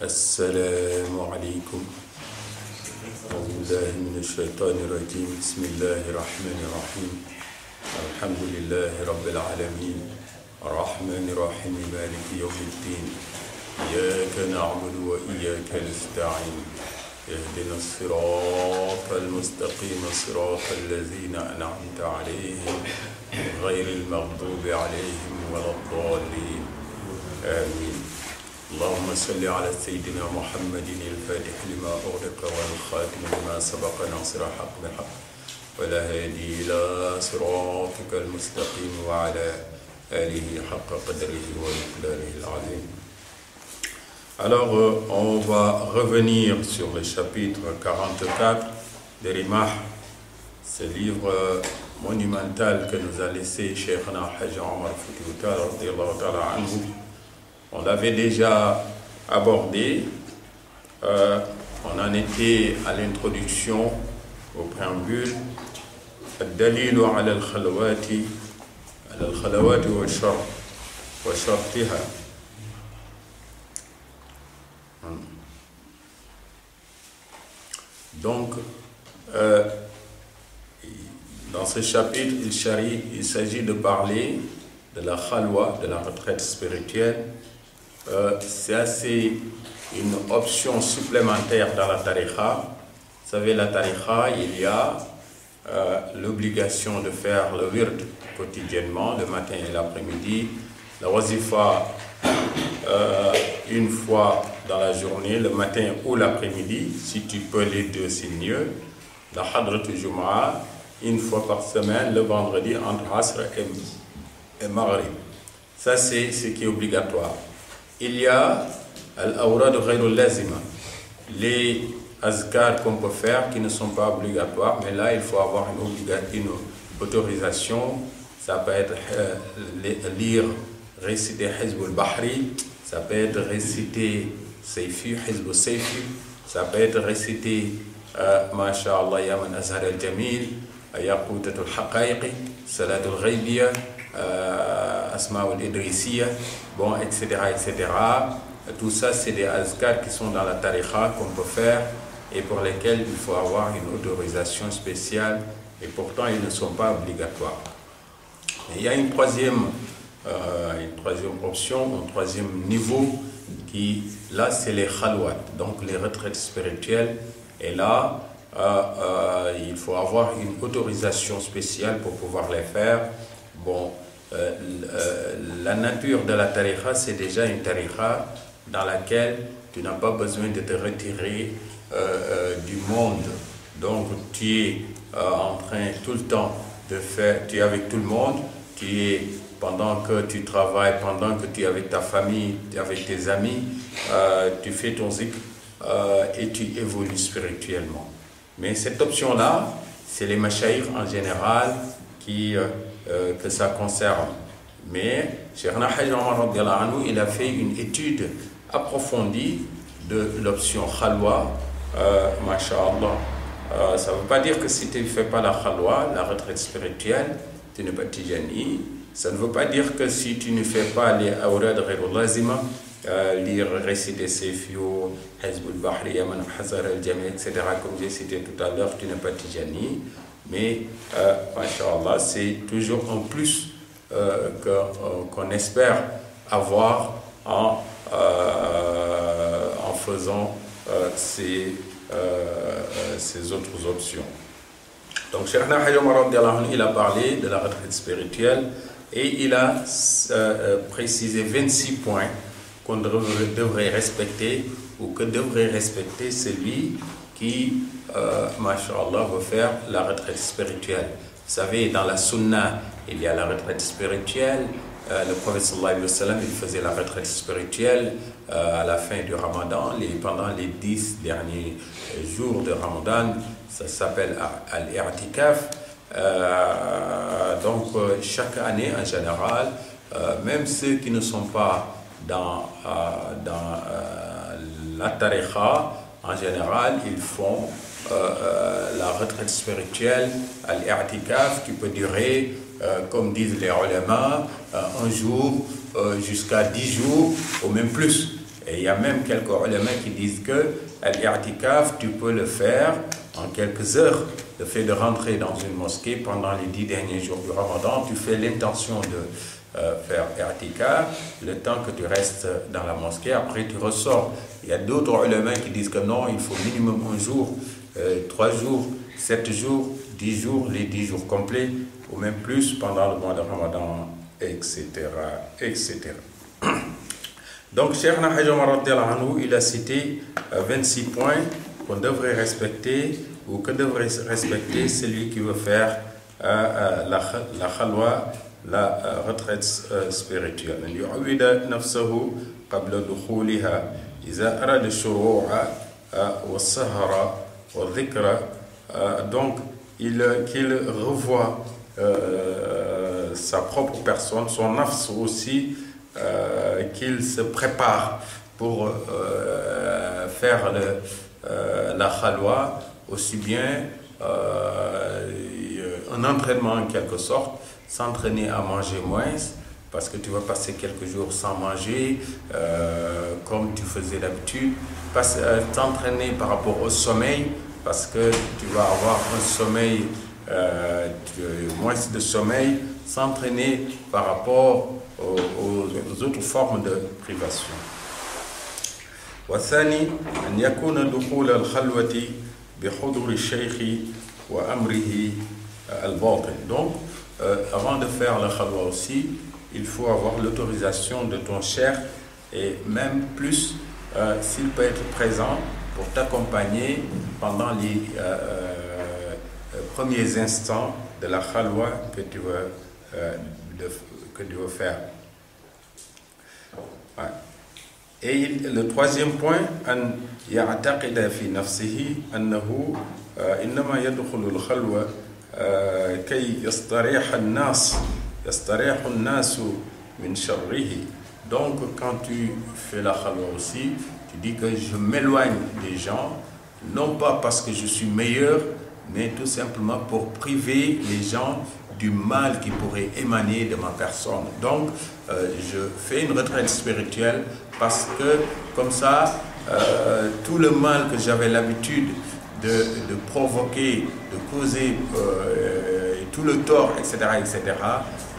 السلام عليكم. أعوذ بالله من الشيطان الرجيم. بسم الله الرحمن الرحيم. الحمد لله رب العالمين الرحمن الرحيم مالك يوم الدين. إياك نعبد وإياك نستعين. اهدنا الصراط المستقيم صراط الذين أنعمت عليهم غير المغضوب عليهم ولا الضالين. آمين. اللهم صل على سيدنا محمد الفاتح لما أغلق والخاتم لما سبق ناصر الحق بالحق والهادي إلى صراطك المستقيم وعلى آله حق قدره ومقداره العظيم. Alors, on va revenir sur le chapitre 44 de Rimah, ce livre monumental que nous a laissé Cheikhna Hajj Omar Foutiyou Tall radiyallahu ta'ala anhu. On l'avait déjà abordé, on en était à l'introduction, au préambule. الدليل على الخلوات وشرطها. Donc, dans ce chapitre, il s'agit de parler de la khalwa, de la retraite spirituelle. C'est une option supplémentaire dans la tariqa. Vous savez, la tariqa, il y a l'obligation de faire le wird quotidiennement, le matin et l'après-midi. La wazifa, une fois dans la journée, le matin ou l'après-midi. Si tu peux les deux, c'est mieux. La hadrat al-Jumu'ah, une fois par semaine, le vendredi, entre Asr et Maghrib. Ça, c'est ce qui est obligatoire. Il y a al-awrad ghayr al-lazima, les azkar qu'on peut faire qui ne sont pas obligatoires, mais là il faut avoir une autorisation. Ça peut être lire, réciter Hizb al-Bahri, ça peut être réciter Sayfi, Hizb al-Sayfi, ça peut être réciter Masha'Allah Yaman Azhar al-Jamil, Yaqutat al-Haqaiqi, Salat al-Ghaybiyya, Asma al-Idrissiyya, bon, etc., etc. Tout ça, c'est des azkar qui sont dans la tariqa qu'on peut faire et pour lesquels il faut avoir une autorisation spéciale et pourtant ils ne sont pas obligatoires. Et il y a une troisième option, un troisième niveau qui, là, c'est les khalwat, donc les retraites spirituelles. Et là, il faut avoir une autorisation spéciale pour pouvoir les faire. Bon, la nature de la tariqa, c'est déjà une tariqa dans laquelle tu n'as pas besoin de te retirer du monde. Donc tu es en train tout le temps de faire, tu es avec tout le monde, tu es, pendant que tu travailles, pendant que tu es avec ta famille, tu es avec tes amis, tu fais ton zikr et tu évolues spirituellement. Mais cette option-là, c'est les mashayikh en général que ça concerne. Mais Cheikhna Hajj Omar radiyallahu anhu, il a fait une étude approfondie de l'option khalwa, masha'Allah. Ça ne veut pas dire que si tu ne fais pas la khalwa, la retraite spirituelle, tu n'es pas tijani. Ça ne veut pas dire que si tu ne fais pas les awrad ghayr al-lazima, lire, réciter Sayfio, Hizb al-Bahri, Yaman Azhar al-Jamil, etc., comme j'ai cité tout à l'heure, tu n'es pas tijani. Mais, masha'Allah, c'est toujours en plus qu'on espère avoir en faisant ces autres options. Donc, Cheikhna Hajj Omar radiyallahu anhu, il a parlé de la retraite spirituelle et il a précisé 26 points qu'on devrait respecter ou que devrait respecter celui qui, masha'Allah, veut faire la retraite spirituelle. Vous savez, dans la sunna, il y a la retraite spirituelle. Le prophète sallallahu alayhi wa sallam, il faisait la retraite spirituelle à la fin du Ramadan, pendant les 10 derniers jours de Ramadan. Ça s'appelle al-i'tikaf. Donc, chaque année, en général, même ceux qui ne sont pas dans la tariqa, en général, ils font la retraite spirituelle, al-i'tikaf, qui peut durer, comme disent les ulama, un jour jusqu'à 10 jours ou même plus. Et il y a même quelques ulama qui disent que l'i'tikaf, tu peux le faire en quelques heures. Le fait de rentrer dans une mosquée pendant les 10 derniers jours du Ramadan, tu fais l'intention de faire i'tikaf, le temps que tu restes dans la mosquée, après tu ressors. Il y a d'autres ulama qui disent que non, il faut minimum un jour, 3 jours, 7 jours, 10 jours, les 10 jours complets, ou même plus pendant le mois de Ramadan, etc. etc. Donc, Cheikh Hadj Omar il a cité 26 points qu'on devrait respecter ou que devrait respecter celui qui veut faire la khalwa, la retraite spirituelle. يعود نفسه قبل دخولها إذا أراد الشروع والسهر والذكر. Donc, qu'il revoit sa propre personne, son nafs aussi, qu'il se prépare pour faire la khalwa, aussi bien un entraînement en quelque sorte, s'entraîner à manger moins, parce que tu vas passer quelques jours sans manger, comme tu faisais d'habitude, t'entraîner par rapport au sommeil, parce que tu vas avoir un sommeil, moins de sommeil, s'entraîner par rapport aux autres formes de privation. والثاني أن يكون دخول الخلوة بحضور الشيخ وأمره الباطن. Donc, avant de faire la khalwa aussi, il faut avoir l'autorisation de ton cheikh et même plus s'il peut être présent pour t'accompagner pendant les premiers instants de la khalwa que tu veux faire. Ouais. Et le troisième point, أن يعتقد في نفسه أنه إنما يدخل الخلوة كي يستريح الناس من شره. Donc, quand tu fais la khalwa aussi, tu dis que je m'éloigne des gens, non pas parce que je suis meilleur, mais tout simplement pour priver les gens du mal qui pourrait émaner de ma personne. Donc, je fais une retraite spirituelle parce que, comme ça, tout le mal que j'avais l'habitude de provoquer, de causer, tout le tort, etc., etc.,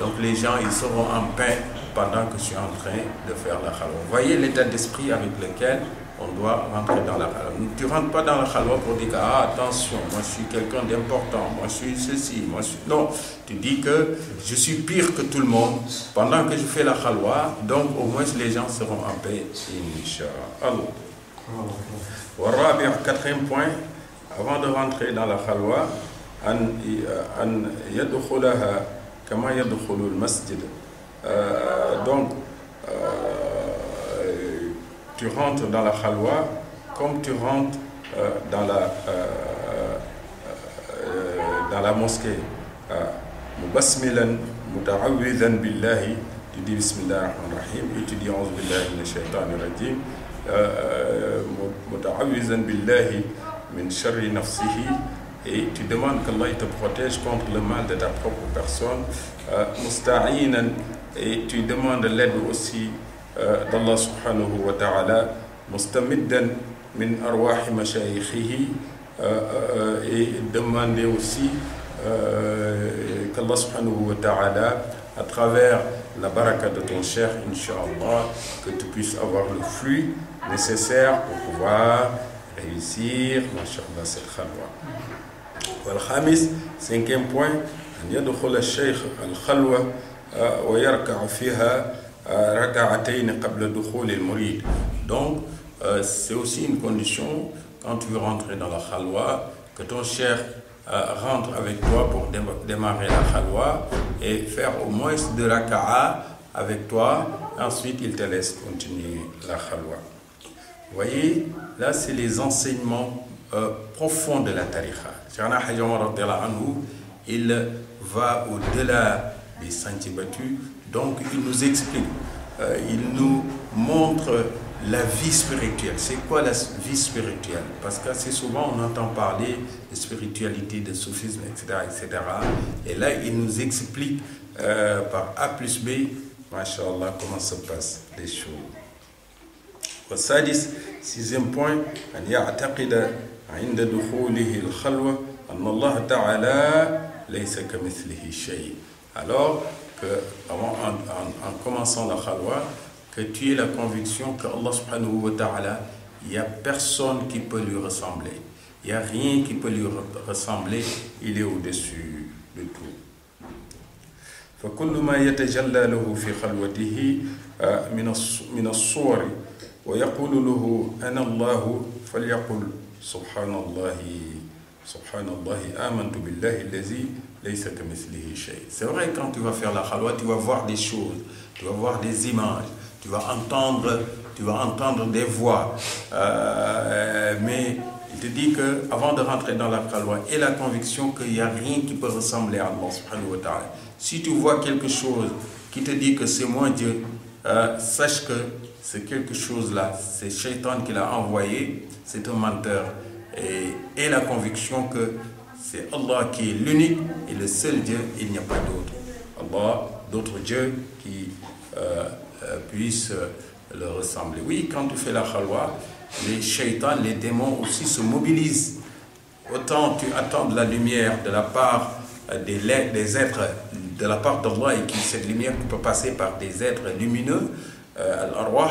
donc les gens, ils seront en paix pendant que je suis en train de faire la khalwa. Vous voyez l'état d'esprit avec lequel on doit rentrer dans la khalwa. Tu ne rentres pas dans la khalwa pour dire ah, attention, moi je suis quelqu'un d'important, moi je suis ceci, moi je suis... Non, tu dis que je suis pire que tout le monde pendant que je fais la khalwa, donc au moins les gens seront en paix, Inch'Allah. Quatrième point, avant de rentrer dans la khalwa, أن يدخلها كما يدخل المسجد. Donc, tu rentres dans la khalwa comme tu rentres dans la mosquée. Mubasmilan, muta'awwidhan billahi, tu dis bismillah ar-rahman ar-rahim, et tu dis a'udhu billahi minash shaitanir rajim, muta'awwidhan billahi min sharri nafsihi, et tu demandes qu'Allah te protège contre le mal de ta propre personne. Musta'inan, et tu demandes l'aide aussi d'Allah subhanahu wa ta'ala. Mustamiddan min arwahi mashayikhihi, et demander aussi qu'Allah subhanahu wa ta'ala, à travers la baraka de ton cheikh, Inch'Allah, que tu puisses avoir le flux nécessaire pour pouvoir réussir, Masha'Allah, cette khalwa. والخامس, cinquième point, أن يدخل الشيخ الخلوة ويركع فيها ركعتين قبل دخول المريد. Donc, c'est aussi une condition, quand tu veux rentrer dans la khalwa, que ton cheikh rentre avec toi pour démarrer la khalwa et faire au moins 2 raka'a avec toi. Ensuite, il te laisse continuer la khalwa. Vous voyez, là, c'est les enseignements profonds de la tariqa. Cheikhna Hadj Omar, il va au-delà des sentiers battus. Donc, il nous explique, il nous montre la vie spirituelle. C'est quoi la vie spirituelle? Parce qu'assez souvent, on entend parler de spiritualité, de soufisme, etc., etc. Et là, il nous explique par A plus B, Masha'Allah, comment se passent les choses. والسادس sixième point أن يعتقد عند دخوله الخلوة أن الله تعالى ليس كمثله شيء. Alors que en commençant la khalwa, que tu aies la conviction que Allah subhanahu wa ta'ala, il n'y a personne qui peut lui ressembler. Il n'y a rien qui peut lui ressembler, il est au-dessus de tout. فكل ما يتجلى له في خلوته من الصور ويقول له أنا الله فليقل سبحان الله آمنت بالله الذي ليس كمثله شيء. C'est vrai, quand tu vas faire la khalwa, tu vas voir des choses, tu vas voir des images, tu vas entendre des voix, mais il te dit que avant de rentrer dans la khalwa, aie la conviction qu'il n'y a rien qui peut ressembler à Allah subhanahu wa ta'ala. Si tu vois quelque chose qui te dit que c'est moi Dieu, sache que c'est quelque chose là, c'est Shaitan qui l'a envoyé, c'est un menteur. Et la conviction que c'est Allah qui est l'unique et le seul Dieu, il n'y a pas d'autre. Allah, d'autres dieux qui puissent le ressembler. Oui, quand tu fais la khalwa, les shaitans, les démons aussi se mobilisent. Autant tu attends de la lumière de la part des êtres, de la part d'Allah, et que cette lumière peut passer par des êtres lumineux, al-arwah,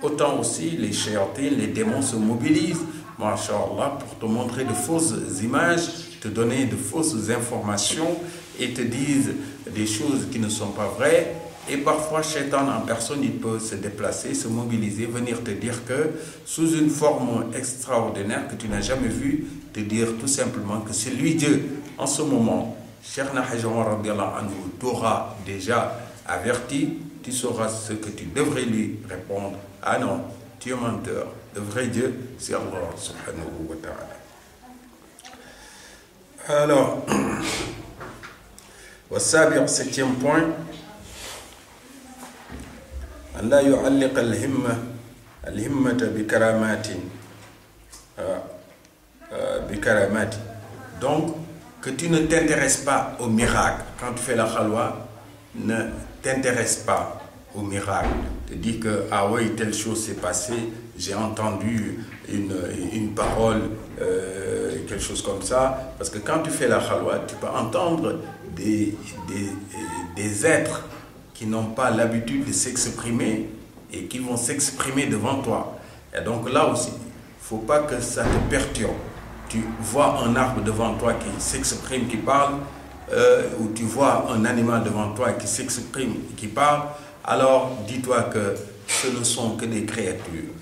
autant aussi les shayatines, les démons se mobilisent, masha'Allah, pour te montrer de fausses images, te donner de fausses informations et te disent des choses qui ne sont pas vraies. Et parfois, Shaitan en personne, il peut se déplacer, se mobiliser, venir te dire que sous une forme extraordinaire que tu n'as jamais vue, te dire tout simplement que c'est lui Dieu. En ce moment, Cheikh Hajj Omar radiyallahu anhu t'aura déjà averti, tu sauras ce que tu devrais lui répondre. Ah non, tu es menteur. Le vrai Dieu, c'est Allah subhanahu wa ta'ala. Alors, والسابع, septième point, أن لا يعلق الهمة بكرامات. Donc, que tu ne t'intéresses pas au miracle. Quand tu fais la khalwa, ne t'intéresse pas au miracle. Tu dis que, ah oui, telle chose s'est passée, j'ai entendu une parole, quelque chose comme ça. Parce que quand tu fais la khalwa, tu peux entendre des êtres qui n'ont pas l'habitude de s'exprimer et qui vont s'exprimer devant toi. Et donc là aussi, il ne faut pas que ça te perturbe. Tu vois un arbre devant toi qui s'exprime, qui parle, ou tu vois un animal devant toi qui s'exprime, qui parle, alors dis-toi que ce ne sont que des créatures.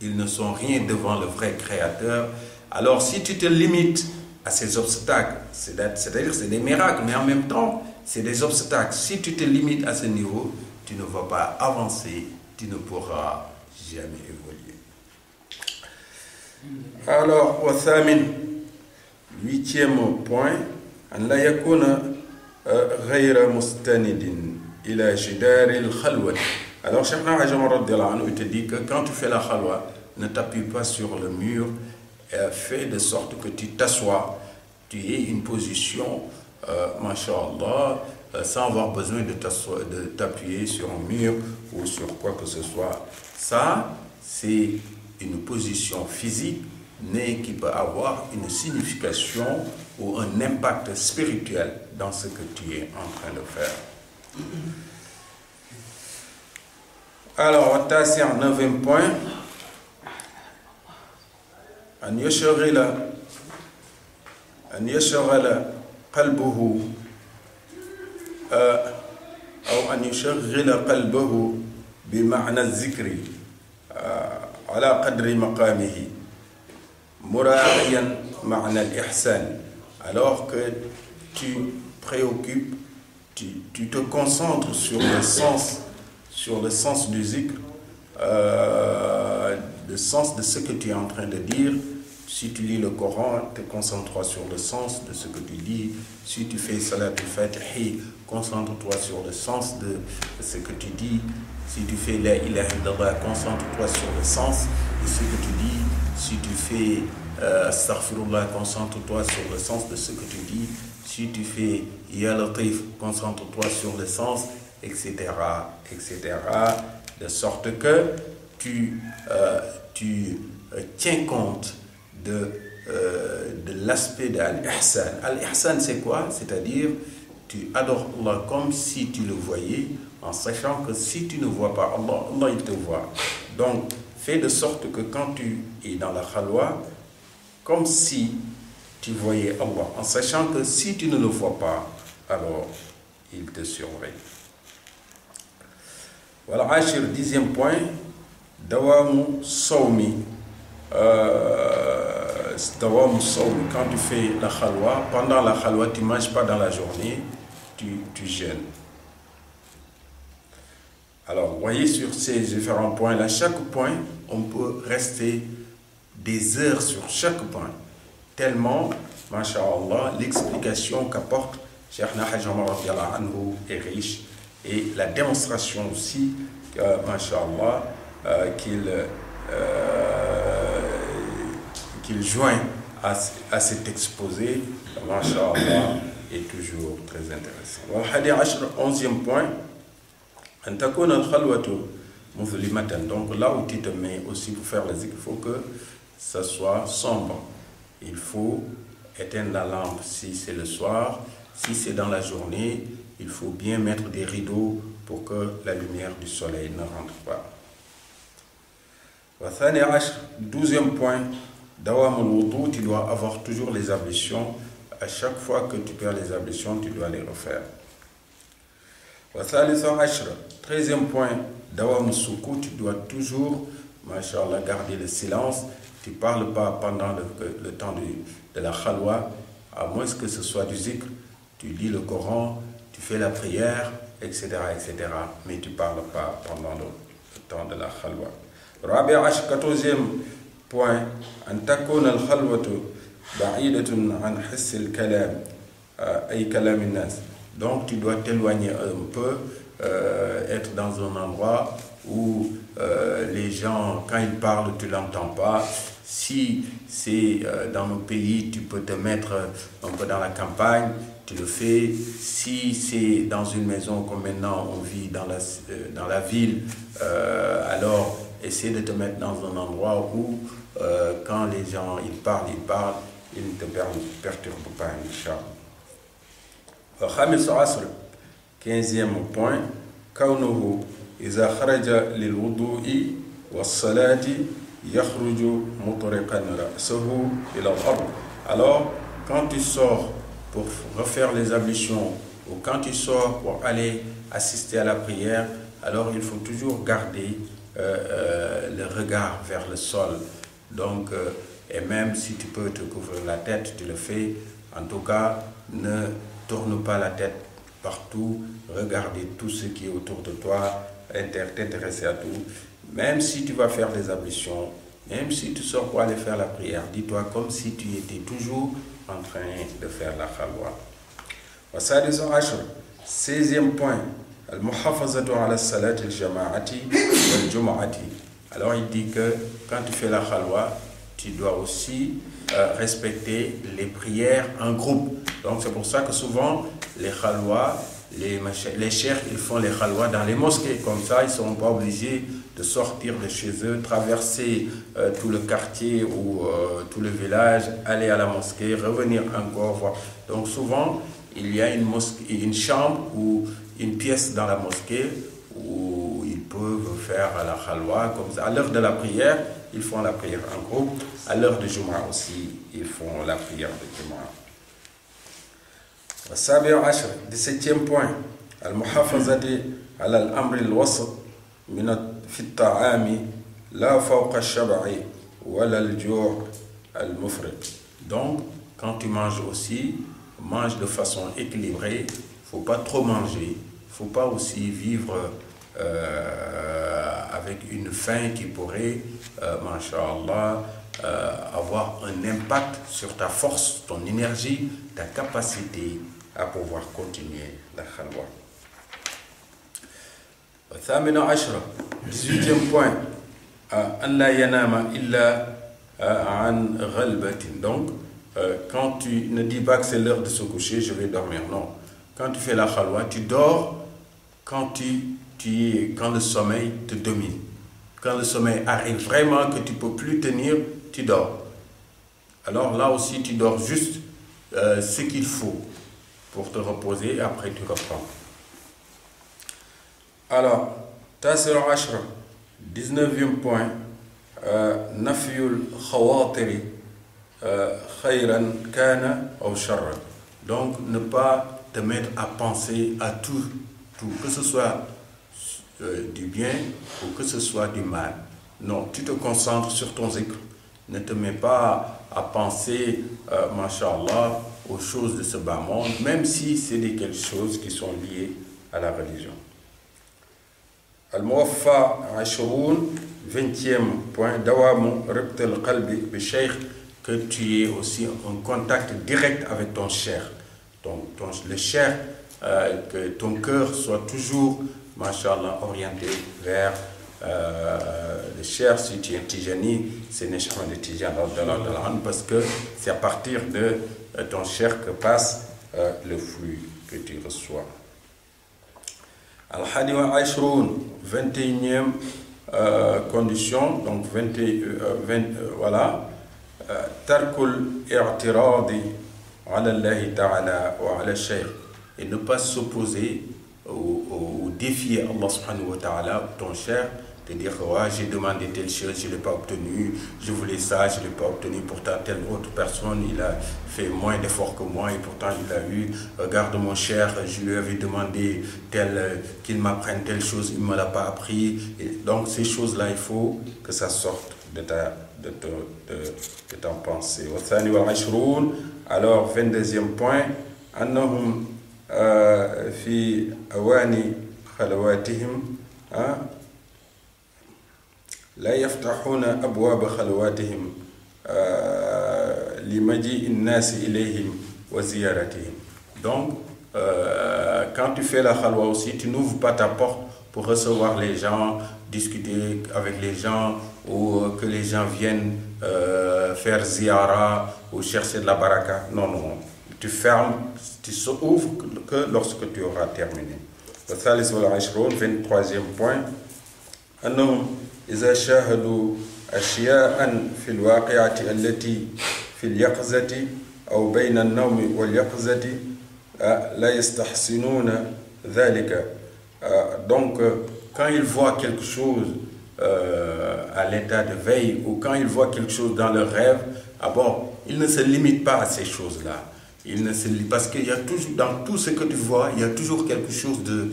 Ils ne sont rien devant le vrai créateur. Alors si tu te limites à ces obstacles, c'est-à-dire que c'est des miracles, mais en même temps, c'est des obstacles. Si tu te limites à ce niveau, tu ne vas pas avancer, tu ne pourras jamais évoluer. Alors, au thamin, huitième point, أن لا يكون غير مستند إلى جدار الخلوة. Alors, Cheikh Hajj Omar radiyallahu anhu te dit que quand tu fais la khalwa, ne t'appuie pas sur le mur, fais de sorte que tu t'assois, tu aies une position, masha'Allah, sans avoir besoin de t'appuyer sur un mur ou sur quoi que ce soit. Ça, c'est une position physique, mais qui peut avoir une signification ou un impact spirituel dans ce que tu es en train de faire. Alors, attention, 9e point. أن يشغل قلبه أو أن يشغل قلبه بمعنى الذكر على قدر مقامه مراعيا معنى الإحسان. Alors que tu préoccupes, tu te concentres sur le sens du zikr, le sens de ce que tu es en train de dire. Si tu lis le Coran, te concentre-toi sur le sens de ce que tu lis. Si tu fais Salat al-Fatihi, concentre-toi sur le sens de ce que tu dis. Si tu fais La ilaha illallah, concentre-toi sur le sens de ce que tu dis. Si tu fais Astaghfirullah, concentre-toi sur le sens de ce que tu dis. Si tu fais Ya Latif, concentre-toi sur le sens, etc., etc. De sorte que tu tiens compte de l'aspect de Al-Ihsan. Al-Ihsan, c'est quoi? C'est-à-dire, tu adores Allah comme si tu le voyais, en sachant que si tu ne vois pas Allah, Allah il te voit. Donc, fais de sorte que quand tu es dans la khalwa, comme si tu voyais Allah, en sachant que si tu ne le vois pas, alors il te surveille. Voilà, Ashir, 10e point, Dawamu Sawmi. Dawamu Sawmi, quand tu fais la khalwa, pendant la khalwa, tu ne manges pas dans la journée, tu jeûnes. Alors, vous voyez sur ces différents points, là, chaque point, on peut rester des heures sur chaque point. Tellement, masha'Allah, l'explication qu'apporte Cheikh Nahaj Omar anhu est riche et la démonstration aussi, masha'Allah, qu'il joint à cet exposé, masha'Allah, est toujours très intéressant. Wa hadi ashra, 11e point. Donc là où tu te mets aussi pour faire les zikr, il faut que ça soit sombre. Il faut éteindre la lampe si c'est le soir. Si c'est dans la journée, il faut bien mettre des rideaux pour que la lumière du soleil ne rentre pas. 12e point, tu dois avoir toujours les ablutions. À chaque fois que tu perds les ablutions, tu dois les refaire. 13e point, tu dois toujours, masha'Allah, garder le silence. Tu ne parles pas pendant le temps de la khalwa, à moins que ce soit du zikr. Tu lis le Coran, tu fais la prière, etc. Mais tu ne parles pas pendant le temps de la khalwa. 14e point, donc tu dois t'éloigner un peu, être dans un endroit où les gens, quand ils parlent, tu ne l'entends pas. Si c'est dans nos pays, tu peux te mettre un peu dans la campagne, tu le fais. Si c'est dans une maison, comme maintenant on vit dans la ville, alors essaie de te mettre dans un endroit où quand les gens ils parlent, ils ne te perturbent pas, Inch'Allah. 15e point, كونه إذا خرج للوضوء والصلاة يخرج مطرقا رأسه إلى الأرض. Alors, quand tu sors pour refaire les ablutions ou quand tu sors pour aller assister à la prière, alors il faut toujours garder le regard vers le sol. Donc, et même si tu peux te couvrir la tête, tu le fais. En tout cas, ne tourne pas la tête partout, regardez tout ce qui est autour de toi, t'intéresser à tout. Même si tu vas faire des ablutions, même si tu sors pour aller faire la prière, dis-toi comme si tu étais toujours en train de faire la khalwa. 16e point, al-muhafazatu ala salati al-jama'ati wal-jum'ati. Alors il dit que quand tu fais la khalwa, tu dois aussi respecter les prières en groupe. Donc c'est pour ça que souvent les khalwa, les cheikhs, ils font les khalwa dans les mosquées. Comme ça, ils ne sont pas obligés de sortir de chez eux, traverser tout le quartier ou tout le village, aller à la mosquée, revenir encore voir. Donc souvent, il y a une chambre ou une pièce dans la mosquée où ils peuvent faire la khalwa. Comme ça. À l'heure de la prière, ils font la prière en groupe. À l'heure de Jumu'ah aussi, ils font la prière de Jumu'ah. 17e point, al-muhafazati ala al-amri al-wasat fi at-ta'ami la fawqa ash-shab'i wa la al-ju' al-mufrid. Donc, quand tu manges aussi, mange de façon équilibrée. Il ne faut pas trop manger. Il ne faut pas aussi vivre avec une faim qui pourrait, masha'Allah, avoir un impact sur ta force, ton énergie, ta capacité à pouvoir continuer la khalwa. 18e point, an la yanama illa an ghalbatin. Donc, quand tu ne dis pas que c'est l'heure de se coucher, je vais dormir. Non. Quand tu fais la khalwa, tu dors quand le sommeil te domine. quand le sommeil arrive vraiment que tu ne peux plus tenir, tu dors. Alors là aussi, tu dors juste ce qu'il faut pour te reposer et après tu reprends. Alors, Tasir Ashra, 19e point, Nafiyul Khawatiri, Khayran Kana ou Sharran. Donc, ne pas te mettre à penser à tout, que ce soit du bien ou que ce soit du mal. Non, tu te concentres sur ton zikr. Ne te mets pas à penser, mashallah, aux choses de ce bas monde, même si c'est quelque choses qui sont liées à la religion. Al-Muwaffa Ashroun, 20e point, Dawamu Ribt al-Qalbi bi Sheikh, que tu aies aussi un contact direct avec ton cheikh. Le cheikh, que ton cœur soit toujours, mashallah, orienté vers le cheikh. Si tu es Tijani, c'est Neshama de Tijani, parce que c'est à partir de ton cheikh que passe le flux que tu reçois. Al-Hadi wa Ashroun, 21e condition, donc 20, voilà. Tarkul i'tiradi ala Allah ta'ala wa ala shaykh, et ne pas s'opposer ou défier Allah subhanahu wa ta'ala, ton cher, te dire ouais, j'ai demandé telle chose, je ne l'ai pas obtenu, je voulais ça, je ne l'ai pas obtenu, pourtant telle autre personne, il a fait moins d'efforts que moi et pourtant il a eu, regarde mon cher, je lui avais demandé qu'il m'apprenne telle chose, il ne me l'a pas appris. Et donc ces choses-là, il faut que ça sorte de ta pensée. Alors, 22e point, annahum fi awani khalawatihim la yaftahuna abwab khalawatihim limaji an-nas ilayhim wa ziyaratihim. Donc, quand tu fais la khalwa aussi, tu n'ouvres pas ta porte pour recevoir les gens, discuter avec les gens, ou que les gens viennent faire ziyara ou chercher de la baraka. Non, non. Tu fermes, tu ouvres que lorsque tu auras terminé. Le 23e point. أنهم إذا شاهدوا أشياء في الواقعة التي في اليقظة أو بين النوم واليقظة لا يستحسنون ذلك. Donc, quand ils voient quelque chose à l'état de veille ou quand ils voient quelque chose dans leur rêve, ils ne se limitent pas à ces choses-là. Parce qu'il y a toujours, dans tout ce que tu vois, il y a toujours quelque chose de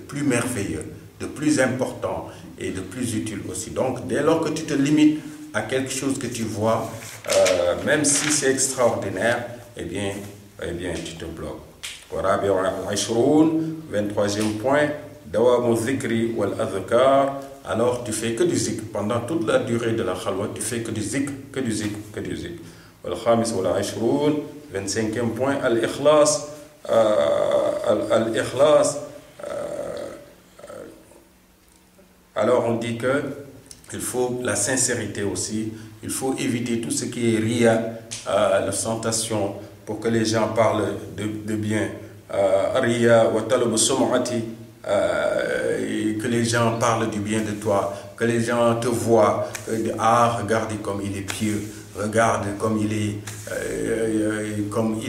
plus merveilleux, de plus important et de plus utile aussi. Donc, dès lors que tu te limites à quelque chose que tu vois, même si c'est extraordinaire, eh bien, tu te bloques. 23e point, Dawamu Zikri wal Adhkar. Alors, tu fais que du zikr. Pendant toute la durée de la khalwa, tu fais que du zikr, que du zikr, que du zikr. Wal Khamis wal Ashroun, 25e point, Al-Ikhlas. Al-Ikhlas. Alors, on dit que il faut la sincérité aussi. Il faut éviter tout ce qui est riya, l'ostentation, pour que les gens parlent de bien. Riya wa talab sum'ati, que les gens parlent du bien de toi, que les gens te voient, regardez comme il est pieux, regarde comme il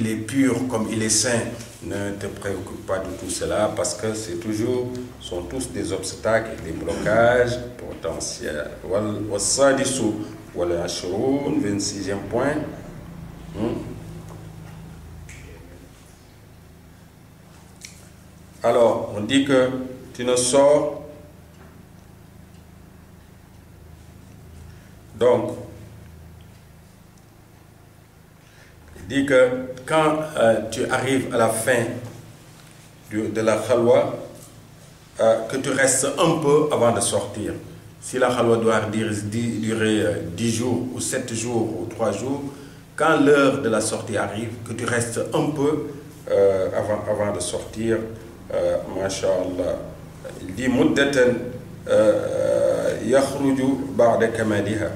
est pur, comme il est saint. Ne te préoccupe pas de tout cela parce que sont tous des obstacles et des blocages potentiels. Wassadisu wal ashroun, 26e point. Alors, on dit que tu ne sors. Donc, il dit que quand tu arrives à la fin de la khalwa, que tu restes un peu avant de sortir. Si la khalwa doit durer 10 jours ou 7 jours ou 3 jours, quand l'heure de la sortie arrive, que tu restes un peu avant de sortir. Masha'Allah. Il dit muddatan yakhruju ba'da kamaliha.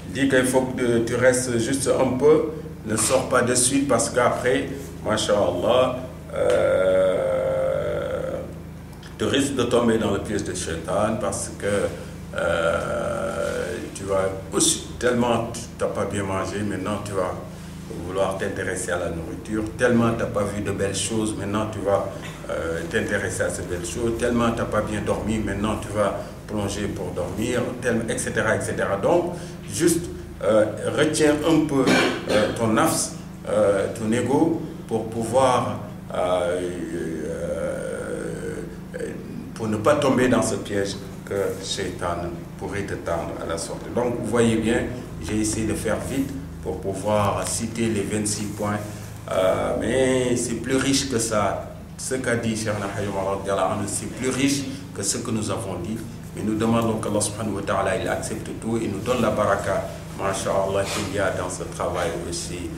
Il dit qu'il faut que tu restes juste un peu, ne sors pas de suite parce qu'après, Masha'Allah, tu risques de tomber dans le piège de Shaitan parce que tu vas aussi, tellement tu n'as pas bien mangé, maintenant tu vas vouloir t'intéresser à la nourriture, tellement tu n'as pas vu de belles choses, maintenant tu vas t'intéresser à ces belles choses, tellement tu n'as pas bien dormi, maintenant tu vas plonger pour dormir, etc., etc. Donc, juste retiens un peu ton nafs, ton ego, pour pouvoir, pour ne pas tomber dans ce piège que Shaitan pourrait te tendre à la sortie. Donc, vous voyez bien, j'ai essayé de faire vite pour pouvoir citer les 26 points, mais c'est plus riche que ça. Ce qu'a dit Cheikh Nahayou, c'est plus riche que ce que nous avons dit. Mais nous demandons qu'Allah subhanahu wa ta'ala il accepte tout et nous donne la baraka, masha'Allah, qu'il y a dans ce travail aussi.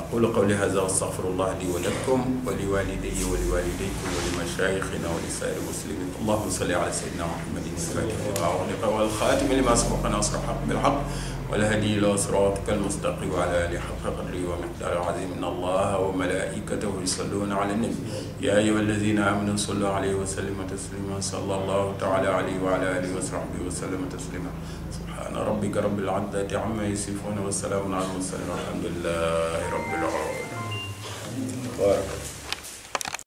أقول قولي هذا واستغفر الله لي ولكم ولوالدي ولوالديكم ولمشايخنا ولسائر المسلمين. اللهم صل على سيدنا محمد الفاتح لما أغلق والخاتم لما سبق ناصر الحق بالحق والهدي إلى صراطك المستقيم وعلى آله حق قدره ومقداره العظيم. إن الله وملائكته يصلون على النبي يا أيها الذين آمنوا صلوا عليه وسلموا تسليما. صلى الله تعالى عليه وعلى آله وصحبه وسلم تسليما. سبحان ربك رب العزة عما يصفون وسلام على المرسلين والحمد لله رب العالمين.